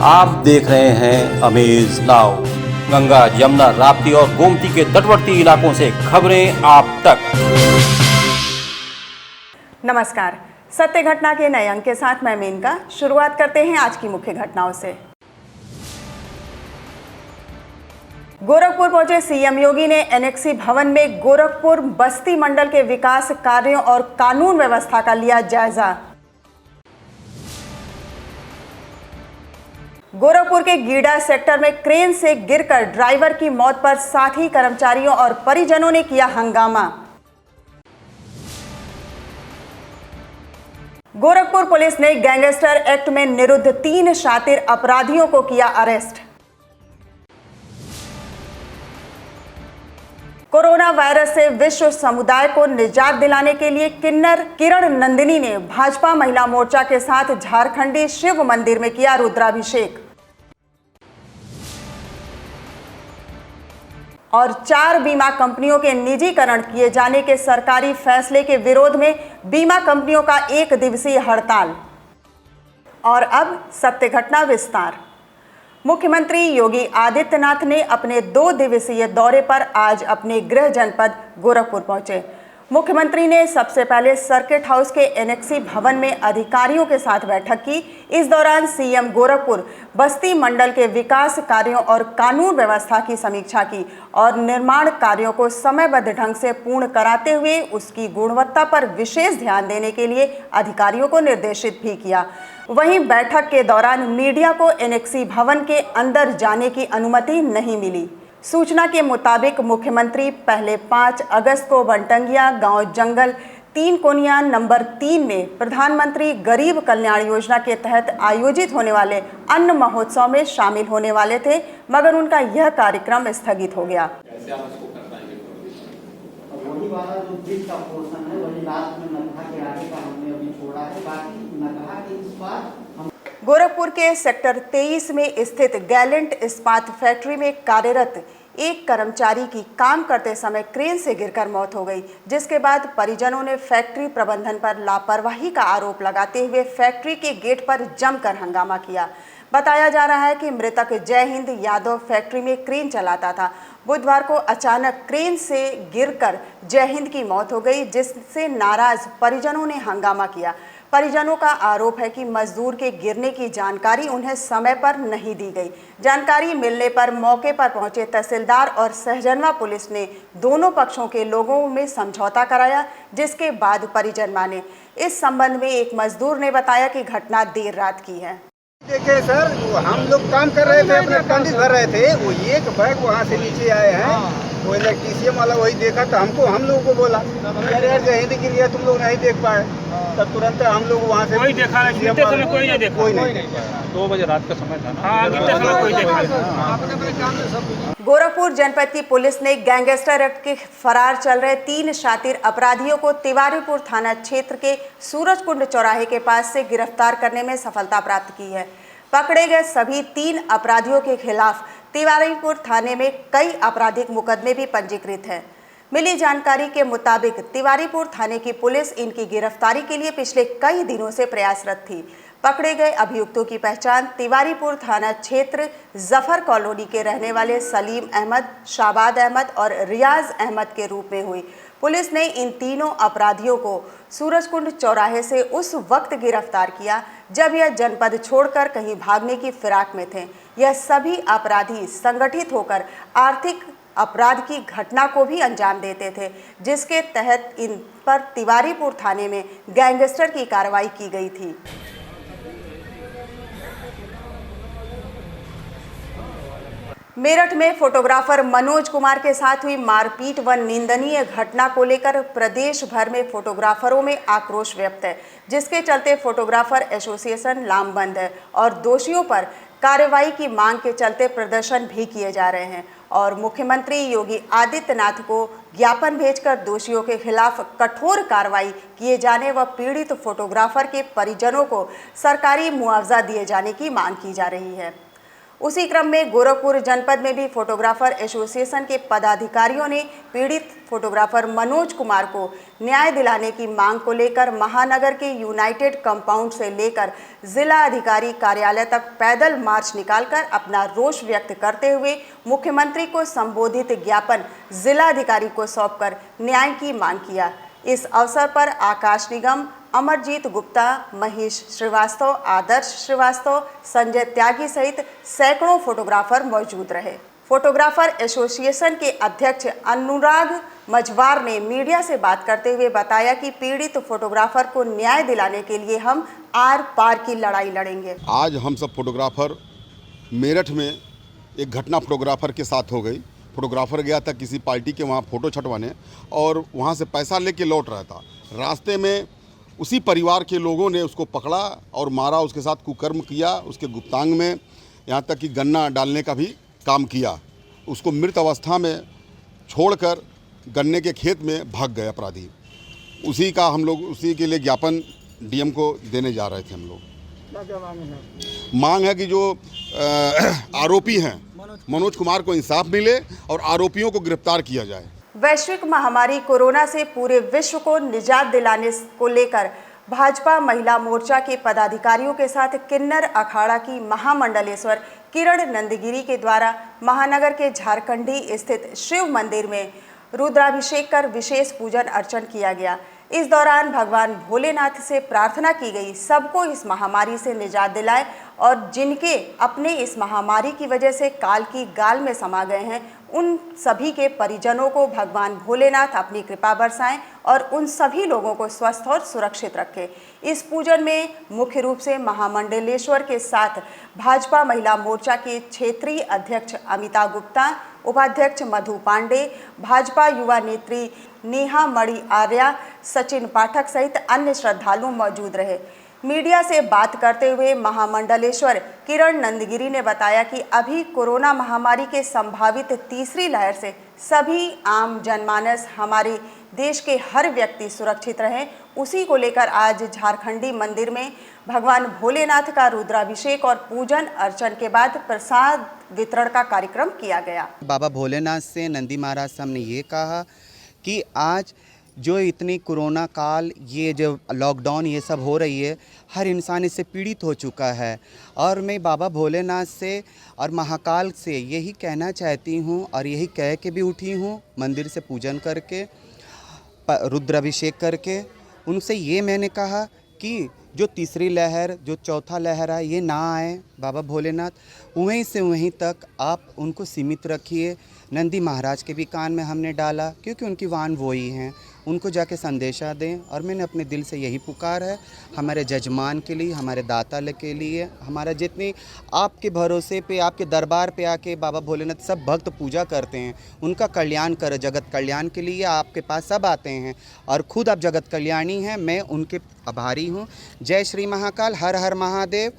आप देख रहे हैं अमेज नाउ। गंगा, यमुना, राप्ती और गोमती के तटवर्ती इलाकों से खबरें आप तक। नमस्कार, सत्य घटना के नए अंक के साथ मैं मेनका। शुरुआत करते हैं आज की मुख्य घटनाओं से। गोरखपुर पहुंचे सीएम योगी ने एनेक्सी भवन में गोरखपुर बस्ती मंडल के विकास कार्यों और कानून व्यवस्था का लिया जायजा। गोरखपुर के गीडा सेक्टर में क्रेन से गिरकर ड्राइवर की मौत पर साथी कर्मचारियों और परिजनों ने किया हंगामा। गोरखपुर पुलिस ने गैंगस्टर एक्ट में निरुद्ध 3 शातिर अपराधियों को किया अरेस्ट। कोरोना वायरस से विश्व समुदाय को निजात दिलाने के लिए किन्नर किरण नंदिनी ने भाजपा महिला मोर्चा के साथ झारखंडी शिव मंदिर में किया रुद्राभिषेक। और 4 बीमा कंपनियों के निजीकरण किए जाने के सरकारी फैसले के विरोध में बीमा कंपनियों का 1 दिवसीय हड़ताल। और अब सत्य घटना विस्तार। मुख्यमंत्री योगी आदित्यनाथ ने अपने 2 दिवसीय दौरे पर आज अपने गृह जनपद गोरखपुर पहुंचे। मुख्यमंत्री ने सबसे पहले सर्किट हाउस के एनेक्सी भवन में अधिकारियों के साथ बैठक की। इस दौरान सीएम गोरखपुर बस्ती मंडल के विकास कार्यों और कानून व्यवस्था की समीक्षा की और निर्माण कार्यों को समयबद्ध ढंग से पूर्ण कराते हुए उसकी गुणवत्ता पर विशेष ध्यान देने के लिए अधिकारियों को निर्देशित भी किया। वहीं बैठक के दौरान मीडिया को एनेक्सी भवन के अंदर जाने की अनुमति नहीं मिली। सूचना के मुताबिक मुख्यमंत्री पहले 5 अगस्त को वनटंगिया गांव जंगल 3 कोनिया नंबर 3 में प्रधानमंत्री गरीब कल्याण योजना के तहत आयोजित होने वाले अन्न महोत्सव में शामिल होने वाले थे, मगर उनका यह कार्यक्रम स्थगित हो गया। गोरखपुर के सेक्टर 23 में स्थित गैलेंट इस्पात फैक्ट्री में कार्यरत एक कर्मचारी की काम करते समय क्रेन से गिरकर मौत हो गई, जिसके बाद परिजनों ने फैक्ट्री प्रबंधन पर लापरवाही का आरोप लगाते हुए फैक्ट्री के गेट पर जमकर हंगामा किया। बताया जा रहा है कि मृतक जय हिंद यादव फैक्ट्री में क्रेन चलाता था। बुधवार को अचानक क्रेन से गिरकर जय हिंद की मौत हो गई, जिससे नाराज परिजनों ने हंगामा किया। परिजनों का आरोप है कि मजदूर के गिरने की जानकारी उन्हें समय पर नहीं दी गई। जानकारी मिलने पर मौके पर पहुंचे तहसीलदार और सहजनवा पुलिस ने दोनों पक्षों के लोगों में समझौता कराया, जिसके बाद परिजन माने। इस संबंध में एक मजदूर ने बताया कि घटना देर रात की है। देखिए सर, हम लोग काम कर रहे थे, अपने कंडीज भर रहे थे, वो एक बैग वहाँ से नीचे आए हैं। वो इलेक्ट्रीशियन वाला वही देखा तो हम लोगों को बोला यार जय हिंद गिर गया, तुम लोग नहीं देख पाए। तब तुरंत हम लोग वहाँ से कोई देखा नहीं, गिरते समय कोई नहीं देखा, कोई नहीं देखा। 2 बजे रात का समय था ना, गिरते समय कोई देखा नहीं। गोरखपुर जनपद की पुलिस ने गैंगस्टर एक्ट के फरार चल रहे 3 शातिर अपराधियों को तिवारीपुर थाना क्षेत्र के सूरजकुंड चौराहे के पास से गिरफ्तार करने में सफलता प्राप्त की है। पकड़े गए सभी 3 अपराधियों के खिलाफ तिवारीपुर थाने में कई आपराधिक मुकदमे भी पंजीकृत हैं। मिली जानकारी के मुताबिक तिवारीपुर थाने की पुलिस इनकी गिरफ्तारी के लिए पिछले कई दिनों से प्रयासरत थी। पकड़े गए अभियुक्तों की पहचान तिवारीपुर थाना क्षेत्र जफर कॉलोनी के रहने वाले सलीम अहमद, शाबाद अहमद और रियाज अहमद के रूप में हुई। पुलिस ने इन तीनों अपराधियों को सूरजकुंड चौराहे से उस वक्त गिरफ्तार किया जब यह जनपद छोड़कर कहीं भागने की फिराक में थे। यह सभी अपराधी संगठित होकर आर्थिक अपराध की घटना को भी अंजाम देते थे, जिसके तहत इन पर तिवारीपुर थाने में गैंगस्टर की कार्रवाई की गई थी। मेरठ में फोटोग्राफर मनोज कुमार के साथ हुई मारपीट व निंदनीय घटना को लेकर प्रदेश भर में फोटोग्राफरों में आक्रोश व्यक्त है, जिसके चलते फोटोग्राफर एसोसिएशन लामबंद है और दोषियों पर कार्रवाई की मांग के चलते प्रदर्शन भी किए जा रहे हैं और मुख्यमंत्री योगी आदित्यनाथ को ज्ञापन भेजकर दोषियों के खिलाफ कठोर कार्रवाई किए जाने व पीड़ित फोटोग्राफर के परिजनों को सरकारी मुआवजा दिए जाने की मांग की जा रही है। उसी क्रम में गोरखपुर जनपद में भी फोटोग्राफर एसोसिएशन के पदाधिकारियों ने पीड़ित फोटोग्राफर मनोज कुमार को न्याय दिलाने की मांग को लेकर महानगर के यूनाइटेड कंपाउंड से लेकर जिला अधिकारी कार्यालय तक पैदल मार्च निकालकर अपना रोष व्यक्त करते हुए मुख्यमंत्री को संबोधित ज्ञापन जिला अधिकारी को सौंपकर न्याय की मांग किया। इस अवसर पर आकाश निगम, अमरजीत गुप्ता, महेश श्रीवास्तव, आदर्श श्रीवास्तव, संजय त्यागी सहित सैकड़ों फोटोग्राफर मौजूद रहे। फोटोग्राफर एसोसिएशन के अध्यक्ष अनुराग मझवार ने मीडिया से बात करते हुए बताया कि पीड़ित फोटोग्राफर को न्याय दिलाने के लिए हम आर पार की लड़ाई लड़ेंगे। आज हम सब फोटोग्राफर मेरठ में एक घटना फोटोग्राफर के साथ हो गई। फोटोग्राफर गया था किसी पार्टी के वहाँ फ़ोटो छटवाने और वहाँ से पैसा लेके लौट रहा था। रास्ते में उसी परिवार के लोगों ने उसको पकड़ा और मारा, उसके साथ कुकर्म किया, उसके गुप्तांग में यहाँ तक कि गन्ना डालने का भी काम किया। उसको मृत अवस्था में छोड़कर गन्ने के खेत में भाग गए अपराधी। उसी का हम लोग उसी के लिए ज्ञापन डीएम को देने जा रहे थे। हम लोग मांग है कि जो आरोपी हैं मनोज कुमार को इंसाफ मिले और आरोपियों को गिरफ्तार किया जाए। वैश्विक महामारी कोरोना से पूरे विश्व को निजात दिलाने को लेकर भाजपा महिला मोर्चा के पदाधिकारियों के साथ किन्नर अखाड़ा की महामंडलेश्वर किरण नंदगिरी के द्वारा महानगर के झारखंडी स्थित शिव मंदिर में रुद्राभिषेक कर विशेष पूजन अर्चन किया गया। इस दौरान भगवान भोलेनाथ से प्रार्थना की गई सबको इस महामारी से निजात दिलाए और जिनके अपने इस महामारी की वजह से काल की गाल में समा गए हैं उन सभी के परिजनों को भगवान भोलेनाथ अपनी कृपा बरसाएं और उन सभी लोगों को स्वस्थ और सुरक्षित रखें। इस पूजन में मुख्य रूप से महामंडलेश्वर के साथ भाजपा महिला मोर्चा के क्षेत्रीय अध्यक्ष अमिता गुप्ता, उपाध्यक्ष मधु पांडे, भाजपा युवा नेत्री नेहा मणि आर्या, सचिन पाठक सहित अन्य श्रद्धालु मौजूद रहे। मीडिया से बात करते हुए महामंडलेश्वर किरण नंदगिरी ने बताया कि अभी कोरोना महामारी के संभावित तीसरी लहर से सभी आम जनमानस, हमारे देश के हर व्यक्ति सुरक्षित रहें, उसी को लेकर आज झारखंडी मंदिर में भगवान भोलेनाथ का रुद्राभिषेक और पूजन अर्चन के बाद प्रसाद वितरण का कार्यक्रम किया गया। बाबा भोलेनाथ से नंदी महाराज से हमने ये कहा कि आज जो इतनी कोरोना काल, ये जो लॉकडाउन ये सब हो रही है, हर इंसान इससे पीड़ित हो चुका है और मैं बाबा भोलेनाथ से और महाकाल से यही कहना चाहती हूँ और यही कह के भी उठी हूँ मंदिर से पूजन करके, रुद्राभिषेक करके। उनसे ये मैंने कहा कि जो तीसरी लहर, जो चौथा लहर है, ये ना आए बाबा भोलेनाथ, वहीं से वहीं तक आप उनको सीमित रखिए। नंदी महाराज के भी कान में हमने डाला क्योंकि उनकी वाहन वो ही हैं, उनको जाके संदेशा दें। और मैंने अपने दिल से यही पुकार है हमारे जजमान के लिए, हमारे दाता के लिए, हमारा जितनी आपके भरोसे पे, आपके दरबार पे आके बाबा भोलेनाथ सब भक्त पूजा करते हैं, उनका कल्याण कर, जगत कल्याण के लिए आपके पास सब आते हैं और खुद आप जगत कल्याणी हैं। मैं उनके आभारी हूँ। जय श्री महाकाल, हर हर महादेव,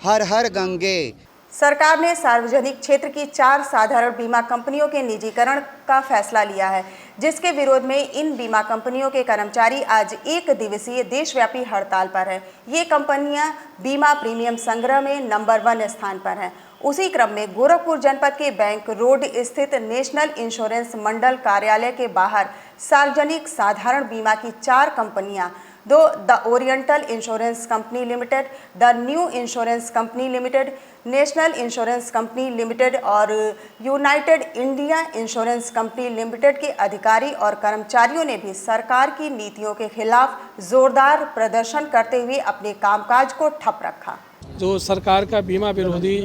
हर हर गंगे। सरकार ने सार्वजनिक क्षेत्र की 4 साधारण बीमा कंपनियों के निजीकरण का फैसला लिया है, जिसके विरोध में इन बीमा कंपनियों के कर्मचारी आज 1 दिवसीय देशव्यापी हड़ताल पर हैं। ये कंपनियां बीमा प्रीमियम संग्रह में नंबर 1 स्थान पर हैं। उसी क्रम में गोरखपुर जनपद के बैंक रोड स्थित नेशनल इंश्योरेंस मंडल कार्यालय के बाहर सार्वजनिक साधारण बीमा की 4 कंपनियां the Oriental Insurance Company Limited, the New Insurance Company Limited, National Insurance Company Limited और United India Insurance Company Limited के अधिकारी और कर्मचारियों ने भी सरकार की नीतियों के खिलाफ जोरदार प्रदर्शन करते हुए अपने कामकाज को ठप रखा। जो सरकार का बीमा विरोधी,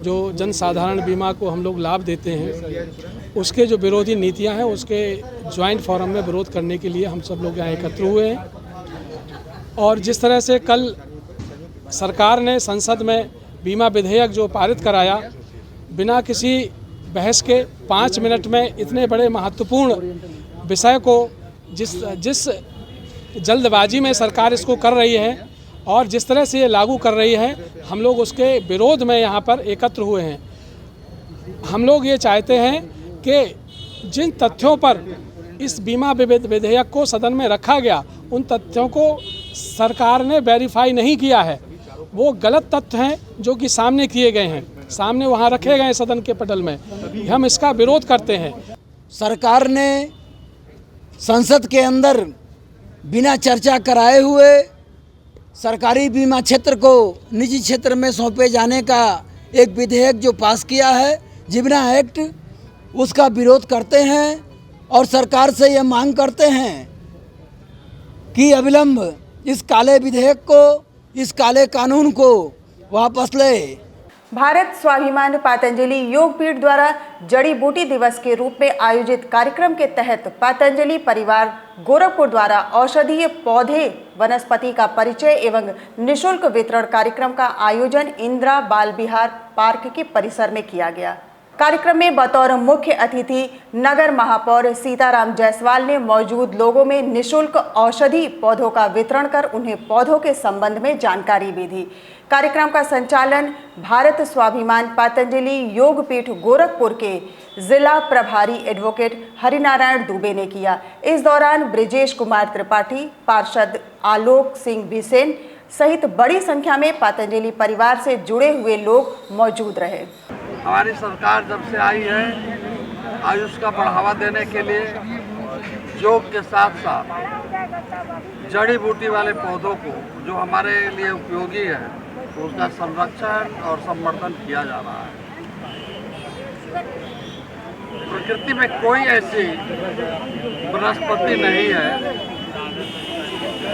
जो जनसाधारण बीमा को हम लोग लाभ देते हैं, उसके जो विरोधी नीतियां हैं, उसके ज्वाइंट फोरम में विरोध करने के लिए हम सब लोग यहाँ एकत्र हुए हैं। और जिस तरह से कल सरकार ने संसद में बीमा विधेयक जो पारित कराया, बिना किसी बहस के 5 मिनट में इतने बड़े महत्वपूर्ण विषय को जिस जल्दबाजी में सरकार इसको कर रही है और जिस तरह से ये लागू कर रही है, हम लोग उसके विरोध में यहाँ पर एकत्र हुए हैं। हम लोग ये चाहते हैं कि जिन तथ्यों पर इस बीमा विधेयक को सदन में रखा गया, उन तथ्यों को सरकार ने वेरीफाई नहीं किया है, वो गलत तथ्य हैं जो कि सामने किए गए हैं। सामने वहाँ रखे गए सदन के पटल में, हम इसका विरोध करते हैं। सरकार ने संसद के अंदर बिना चर्चा कराए हुए सरकारी बीमा क्षेत्र को निजी क्षेत्र में सौंपे जाने का एक विधेयक जो पास किया है, जिबना एक्ट, उसका विरोध करते हैं और सरकार से यह मांग करते हैं कि अविलंब इस काले विधेयक को, इस काले कानून को वापस ले। भारत स्वाभिमान पतंजलि योग पीठ द्वारा जड़ी बूटी दिवस के रूप में आयोजित कार्यक्रम के तहत पतंजलि परिवार गोरखपुर द्वारा औषधीय पौधे वनस्पति का परिचय एवं निशुल्क वितरण कार्यक्रम का आयोजन इंदिरा बाल विहार पार्क के परिसर में किया गया। कार्यक्रम में बतौर मुख्य अतिथि नगर महापौर सीताराम जायसवाल ने मौजूद लोगों में निशुल्क औषधि पौधों का वितरण कर उन्हें पौधों के संबंध में जानकारी भी दी। कार्यक्रम का संचालन भारत स्वाभिमान पतंजलि योग पीठ गोरखपुर के जिला प्रभारी एडवोकेट हरिनारायण दुबे ने किया। इस दौरान ब्रिजेश कुमार त्रिपाठी, पार्षद आलोक सिंह बिसेन सहित बड़ी संख्या में पतंजलि परिवार से जुड़े हुए लोग मौजूद रहे। हमारी सरकार जब से आई है, आयुष का बढ़ावा देने के लिए योग के साथ साथ जड़ी बूटी वाले पौधों को जो हमारे लिए उपयोगी है, तो उसका संरक्षण और संवर्धन किया जा रहा है। प्रकृति में कोई ऐसी वनस्पति नहीं है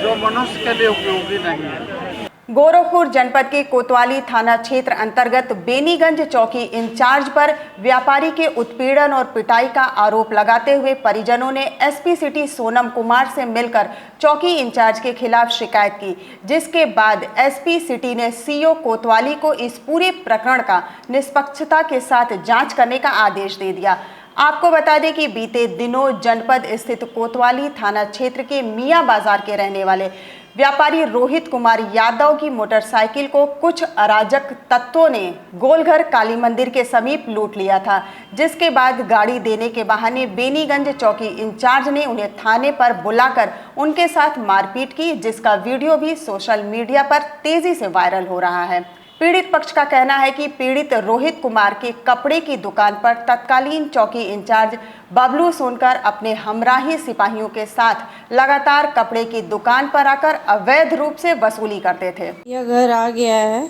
जो मनुष्य के लिए उपयोगी नहीं है। गोरखपुर जनपद के कोतवाली थाना क्षेत्र अंतर्गत बेनीगंज चौकी इंचार्ज पर व्यापारी के उत्पीड़न और पिटाई का आरोप लगाते हुए परिजनों ने एसपी सिटी सोनम कुमार से मिलकर चौकी इंचार्ज के खिलाफ शिकायत की, जिसके बाद एसपी सिटी ने सीओ कोतवाली को इस पूरे प्रकरण का निष्पक्षता के साथ जांच करने का आदेश दे दिया। आपको बता दें कि बीते दिनों जनपद स्थित कोतवाली थाना क्षेत्र के मियां बाजार के रहने वाले व्यापारी रोहित कुमार यादव की मोटरसाइकिल को कुछ अराजक तत्वों ने गोलघर काली मंदिर के समीप लूट लिया था, जिसके बाद गाड़ी देने के बहाने बेनीगंज चौकी इंचार्ज ने उन्हें थाने पर बुलाकर उनके साथ मारपीट की, जिसका वीडियो भी सोशल मीडिया पर तेजी से वायरल हो रहा है। पीड़ित पक्ष का कहना है कि पीड़ित रोहित कुमार के कपड़े की दुकान पर तत्कालीन चौकी इंचार्ज बबलू सोनकर अपने हमराही सिपाहियों के साथ लगातार कपड़े की दुकान पर आकर अवैध रूप से वसूली करते थे। यह घर आ गया है,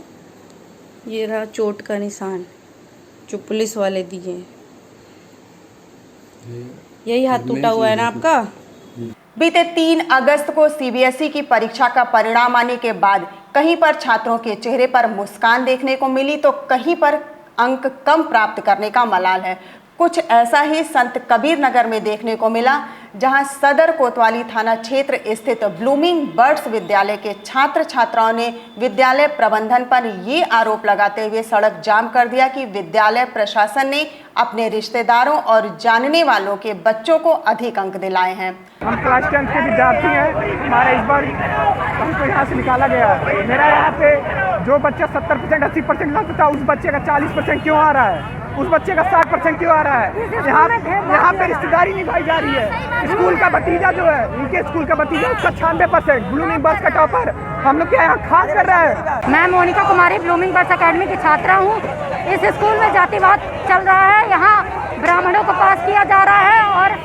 ये रहा चोट का निशान जो पुलिस वाले दिए। यही हाथ टूटा हुआ है ना आपका। बीते 3 अगस्त को सीबीएसई की परीक्षा का परिणाम आने के बाद कहीं पर छात्रों के चेहरे पर मुस्कान देखने को मिली तो कहीं पर अंक कम प्राप्त करने का मलाल है। कुछ ऐसा ही संत कबीर नगर में देखने को मिला, जहां सदर कोतवाली थाना क्षेत्र स्थित ब्लूमिंग बर्ड्स विद्यालय के छात्र छात्राओं ने विद्यालय प्रबंधन पर ये आरोप लगाते हुए सड़क जाम कर दिया कि विद्यालय प्रशासन ने अपने रिश्तेदारों और जानने वालों के बच्चों को अधिक अंक दिलाए हैं। हम क्लास 10 के विद्यार्थी हैं, हमारा इस बार हमको यहाँ से निकाला गया है। मेरा यहाँ पे जो बच्चा 70% 80% लाता था, उस बच्चे का 40% क्यों आ रहा है, उस बच्चे का 60% क्यों आ रहा है। यहाँ पे रिश्तेदारी निभाई जा रही है। स्कूल का भतीजा जो है, इनके स्कूल का भतीजा, उसका 96%, ब्लूमिंग बर्ड्स का टॉपर। हम लोग क्या यहाँ खास कर रहे हैं। मैं मोनिका कुमारी ब्लूमिंग बर्ड्स अकेडमी की छात्रा हूँ। इस स्कूल में जातिवाद चल रहा है, यहाँ ब्राह्मणों को पास किया जा रहा है और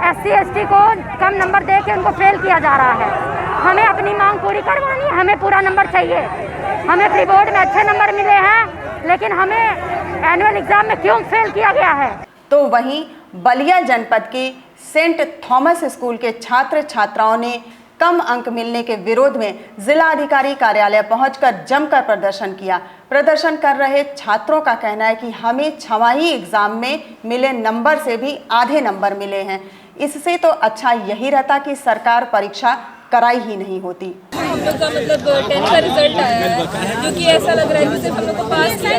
SC ST को कम नंबर दे के उनको फेल किया जा रहा है। हमें अपनी मांग पूरी करवानी है, हमें पूरा नंबर चाहिए। हमें प्री बोर्ड में अच्छे नंबर मिले हैं, लेकिन हमें एनुअल एग्जाम में क्यों फेल किया गया है। तो वहीं बलिया जनपद के सेंट थॉमस स्कूल के छात्र छात्राओं ने कम अंक मिलने के विरोध में जिला अधिकारी कार्यालय पहुंचकर जमकर प्रदर्शन किया। प्रदर्शन कर रहे छात्रों का कहना है कि हमें छमाही एग्जाम में मिले नंबर से भी आधे नंबर मिले हैं। इससे तो अच्छा यही रहता कि सरकार परीक्षा कराई ही नहीं होती। हम लोग का मतलब 10 का रिजल्ट आया है, क्योंकि ऐसा लग रहा है कि सिर्फ हम लोग को पास किया,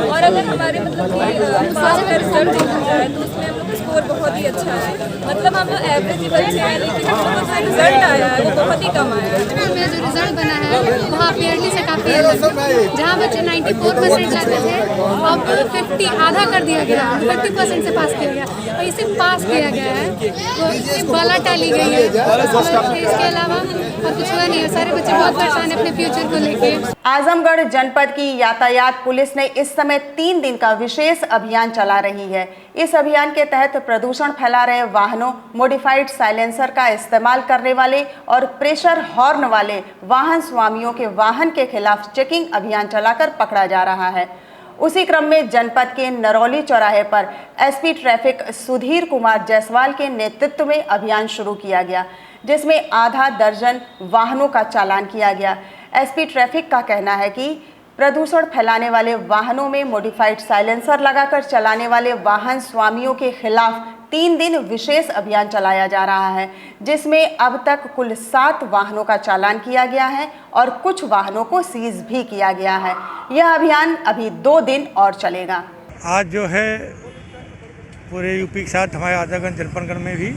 और अगर हमारे मतलब पास का रिजल्ट देखा जाए तो उसमें हम लोग स्कोर बहुत ही अच्छा है। मतलब हम लोग एवरेज ही बच्चे हैं, लेकिन हम लोग का रिजल्ट आया है वो बहुत ही कम आया है। मेरा जो रिजल्ट बना है वहाँ पेयरली से काफ़ी अलग है। जहाँ बच्चे 94% लाते थे अब 50 आधा कर दिया गया, 50% से पास किया गया और इसे पास किया गया है, तो इससे बाला टाली गई है। इसके अलावा और कुछ हुआ नहीं है। सारे बच्चे बहुत परेशान है अपने फ्यूचर को लेके। आजमगढ़ जनपद की यातायात पुलिस ने इस समय 3 दिन का विशेष अभियान चला रही है। इस अभियान के तहत प्रदूषण फैला रहे वाहनों, मॉडिफाइड साइलेंसर का इस्तेमाल करने वाले और प्रेशर हॉर्न वाले वाहन स्वामियों के वाहन के खिलाफ चेकिंग अभियान चलाकर पकड़ा जा रहा है। उसी क्रम में जनपद के नरौली चौराहे पर एसपी ट्रैफिक सुधीर कुमार जायसवाल के नेतृत्व में अभियान शुरू किया गया, जिसमें आधा दर्जन वाहनों का चालान किया गया। एसपी ट्रैफिक का कहना है कि प्रदूषण फैलाने वाले वाहनों में मॉडिफाइड साइलेंसर लगाकर चलाने वाले वाहन स्वामियों के खिलाफ 3 दिन विशेष अभियान चलाया जा रहा है, जिसमें अब तक कुल 7 वाहनों का चालान किया गया है और कुछ वाहनों को सीज भी किया गया है। यह अभियान अभी 2 दिन और चलेगा। आज जो है पूरे यूपी के साथ हमारे आजमगढ़ जनपद में भी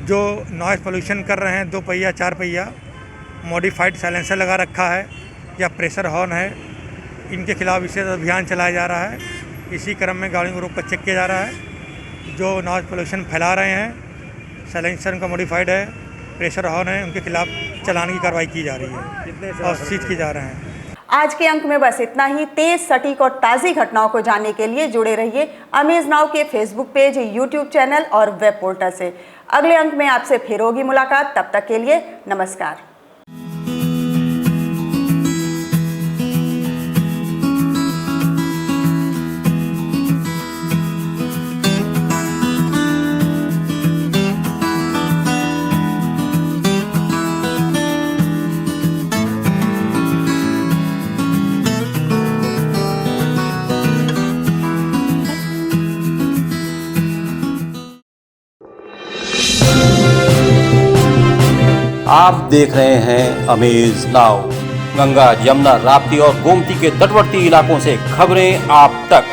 जो नॉइज़ पोल्यूशन कर रहे हैं, 2 पहिया 4 पहिया मॉडिफाइड साइलेंसर लगा रखा है या प्रेशर हॉर्न है, इनके खिलाफ विशेष अभियान चलाया जा रहा है। इसी क्रम में गाड़ियों को रोककर चेक किया जा रहा है। जो नॉइज़ पोल्यूशन फैला रहे हैं, साइलेंसर उनका मॉडिफाइड है, प्रेशर हॉर्न है, उनके खिलाफ चालान की कार्रवाई की जा रही है और सीज किए जा रहे हैं। आज के अंक में बस इतना ही। तेज, सटीक और ताज़ी घटनाओं को जानने के लिए जुड़े रहिए अमेज नाउ के फेसबुक पेज, यूट्यूब चैनल और वेब पोर्टल से। अगले अंक में आपसे फिर होगी मुलाकात। तब तक के लिए नमस्कार। आप देख रहे हैं अमेज नाउ। गंगा, यमुना, राप्ती और गोमती के तटवर्ती इलाकों से खबरें आप तक।